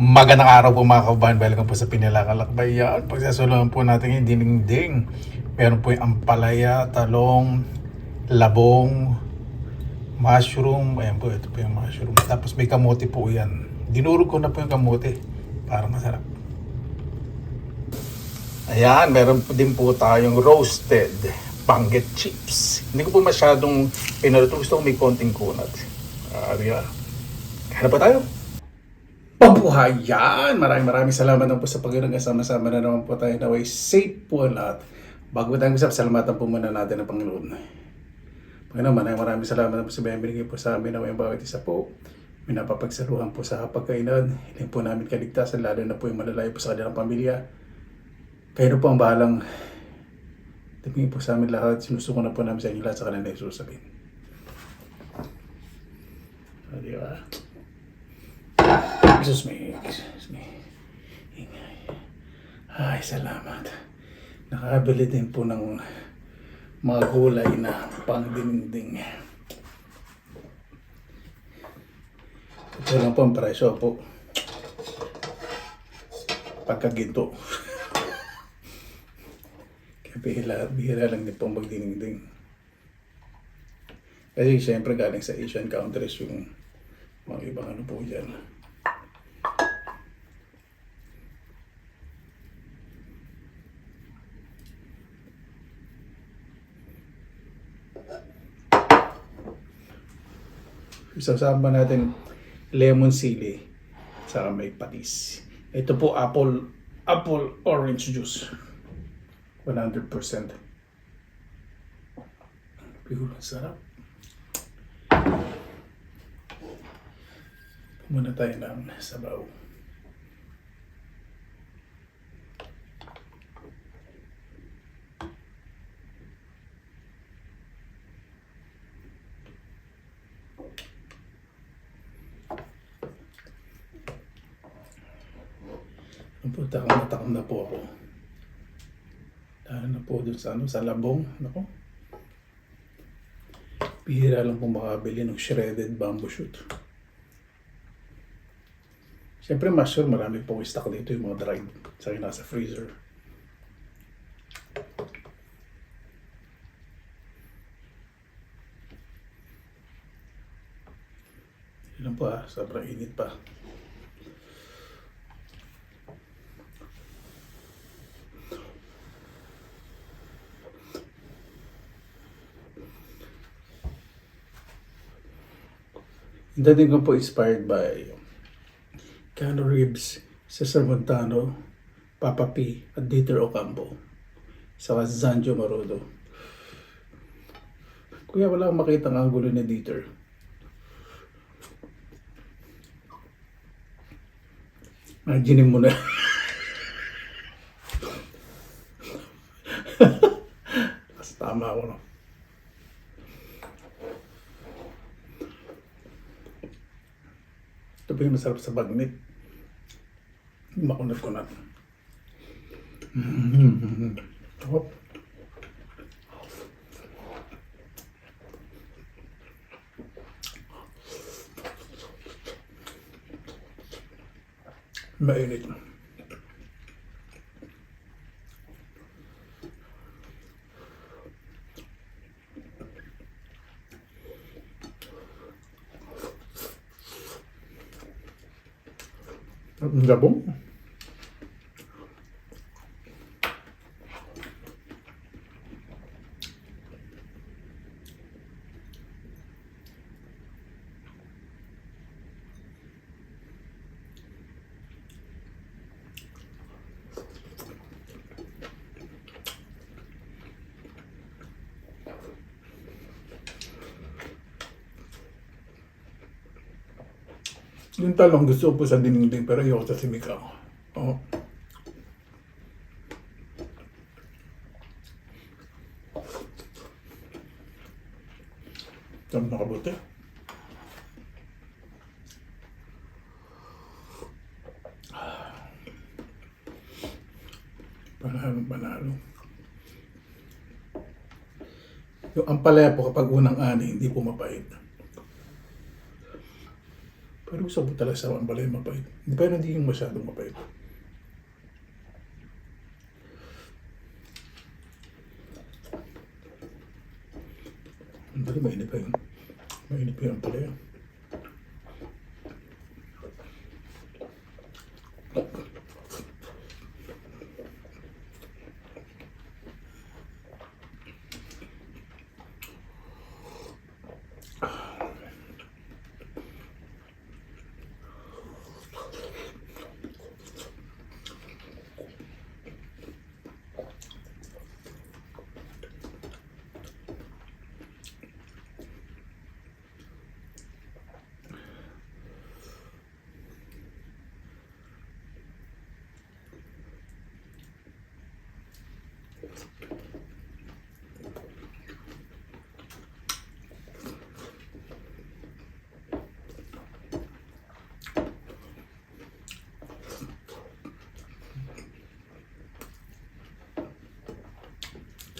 Magandang araw po mga kababayan. Welcome po sa Pinalakalakbayan. Pagsasulungan po natin yung dinding-ding. Meron po yung ampalaya, talong, labong, mushroom. Ayan po, ito po yung mushroom. Tapos may kamote po yan. Dinurog ko na po yung kamote para masarap. Ayan, meron po din po tayong roasted panggit chips. Hindi ko po masyadong pinaluto. Gusto ko may konting kunat. Diba? Kaya na pa tayo. Pabuhayan! Maraming salamat po sa Panginoon. Kasama-sama na naman po tayo na way safe po ang lahat. Bago tayo usap, salamatan po muna natin ang Panginoon. Panginoon, maraming salamat po sa binigay po sa amin na may bawat isa po. Minapapagsaluhan po sa pagkainan. Hiling po namin kaligtasan, lalo na po yung malalayo po sa kanilang pamilya. Kayo na po ang bahalang tumingin po sa amin lahat. Sinusuko na po namin sa inyo lahat sa kanilang isusabihin. Diba? Excuse me. Ay, salamat. Nakabili din po ng mga gulay na pangdinding. Ito lang po ang presyo po. Pagkaginto. Kaya bihira lang din po ang magdinding. Kasi siyempre galing sa Asian countries yung mga ibang ano po dyan. Isasama natin lemon sili sa may patis. Ito po apple orange juice. 100%. Pure sarap. Muna tayo ng sabaw. Takam na po ako. Lalo na po dun sa labong. Nako. Bihira lang po makabili ng shredded bamboo shoot. Siyempre mushroom, marami pong stock dito yung mga dried. Sa akin nasa freezer. Yun lang po sobrang init pa. Yung dating ko po inspired by Keanu Reeves, Cesar Montano, Papa P, at Dieter Ocampo, saka Zanjo Marodo. Kuya, wala akong makita ang angulo ni Dieter. Imaginin mo na. Mas tama ako, no? Ito po yung masarap sa bagnit. Makunat-kunat. Oh. Mainit. Ang labong. Yung talong gusto ko po sa dinding pero ayoko sa simigaw. Oh. Saan nakabuti? Panalo. Yung ampalaya po kapag unang ani, hindi po mapait. Pero gusto ko talaga sa balay mapait. Pero hindi yung masyadong mapait. Pero mainit pa yun. Mainit pa yun pala yun.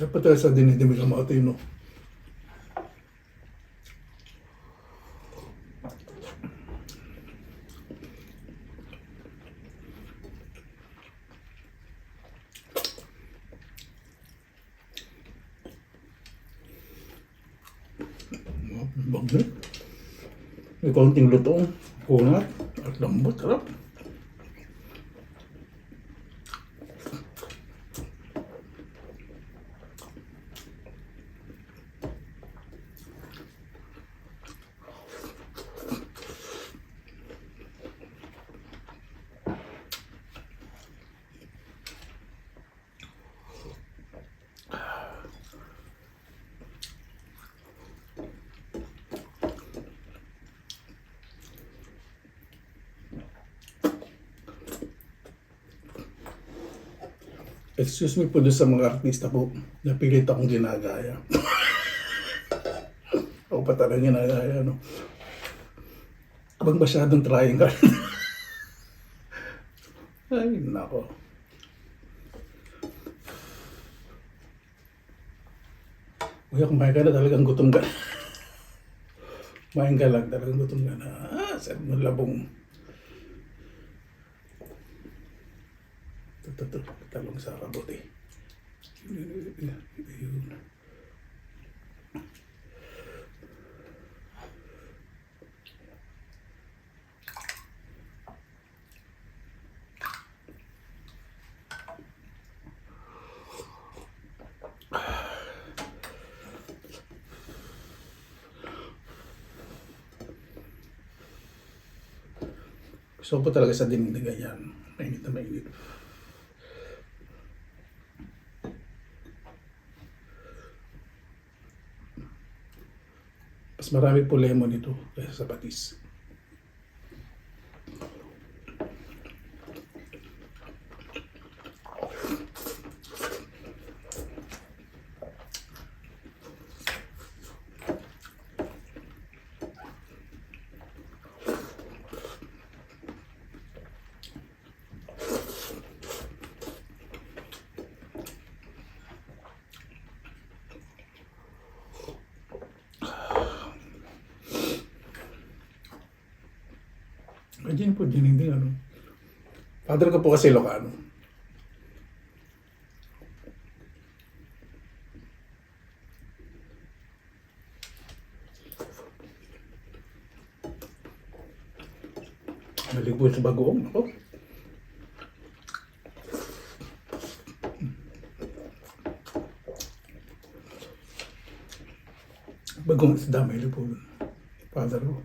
Dapat tayo sa dinidimig ang mga tino. Bagay. May kaunting lutong, kunat, at lambot, harap. Excuse me po doon sa mga artista po, napilit akong ginagaya. Ako pa talaga ginagaya, no? Abang masyadong triangle. Ay, nako. Kuya, kumain ka na, talagang gutom ka. Kumain ka lang, talagang gutom ka na. Sarap ng labong. Talong sa kabote. Ayun. Gusto ko talaga sa dinigdigan yan. Mainit na mainit. Mas marami po lemon ito kaysa sa patis. Ganyan po, dininding ano. Father ko po kasi Ilocano. Malig po sa bagoong. Ako. Bagong isda, may po. Father ko.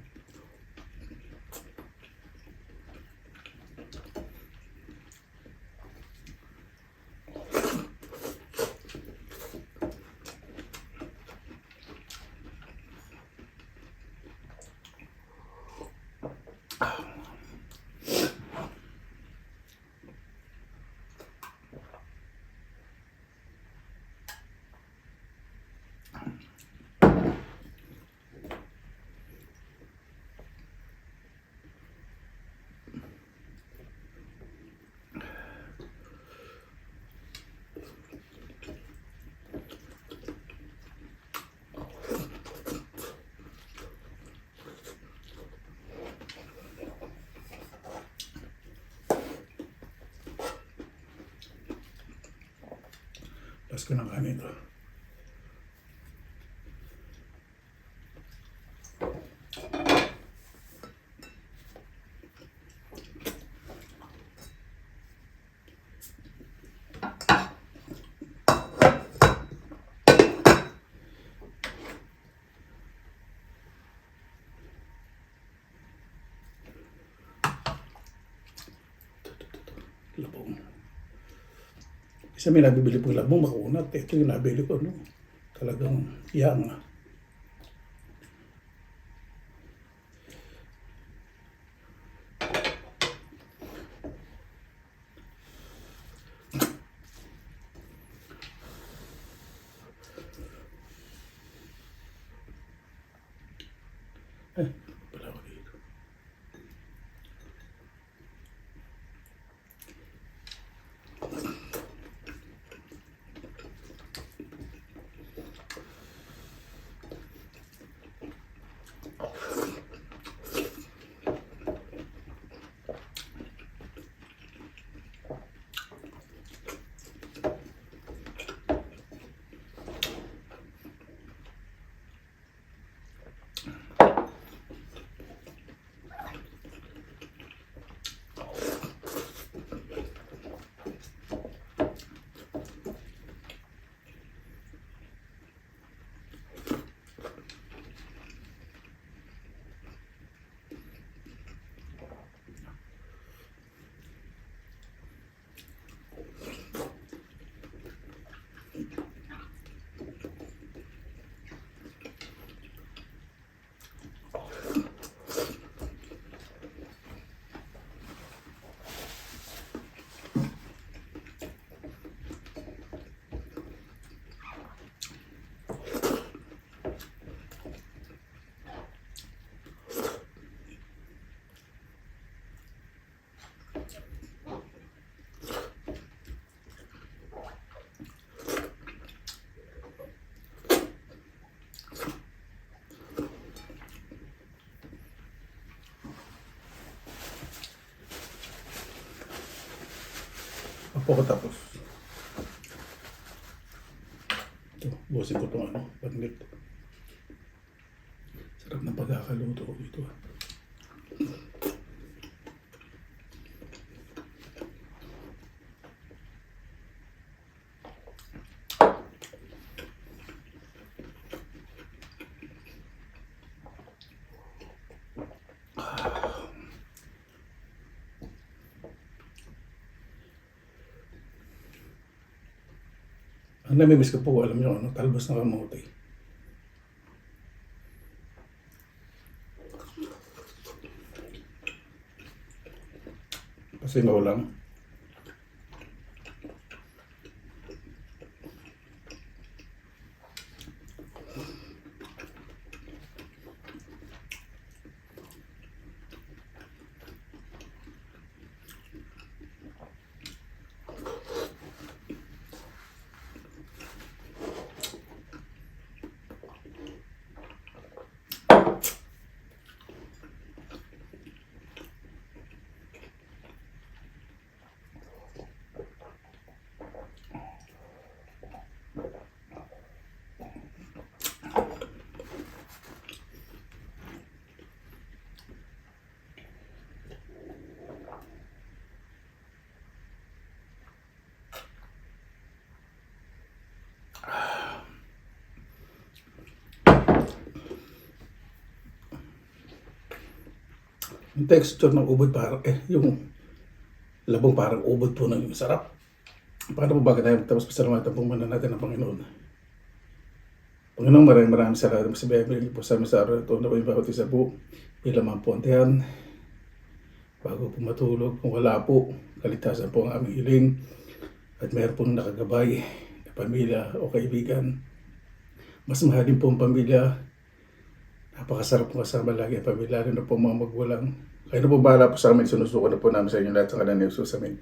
Tapos ko ng kanin ito. Labong. Isa may nabibili po labong makunat. Ito yung nabili ko, no? Talagang yang. Pala ako dito. Ako tapos. Ito, busin ko itong panlit. Sarap ng pagkakaluto ko dito. Ang namimiss ko po, alam nyo, talbos na kamote. Pasingaw lang. Yung texture ng ubod parang, yung labong parang ubod po ng sarap. Paano po ba tayo tapos pasalamatan po muna natin ang Panginoon. Panginoon, maraming salamat sa Biblia po sa amin sa araw ito na po yung bawat isa po. Bilang mga pontehan, bago po matulog, kung wala po, kaligtasan po ang aming hiling at mayroon pong nakagabay na pamilya o kaibigan. Mas mahalin po ang pamilya. Napakasarap po kasama lagi ang pamilya, lalo na po mga magulang. Kayo na po bahala po sa amin, sinusuko na po namin sa inyo lahat sa kanan ni Jesus. Amin.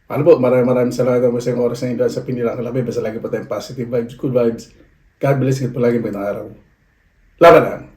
Paano po, maraming salamat po sa oras na inyo sa pinilang kalabay. Basta lagi po tayong positive vibes, good vibes. God bless you po lagi po ng araw. Laban lang!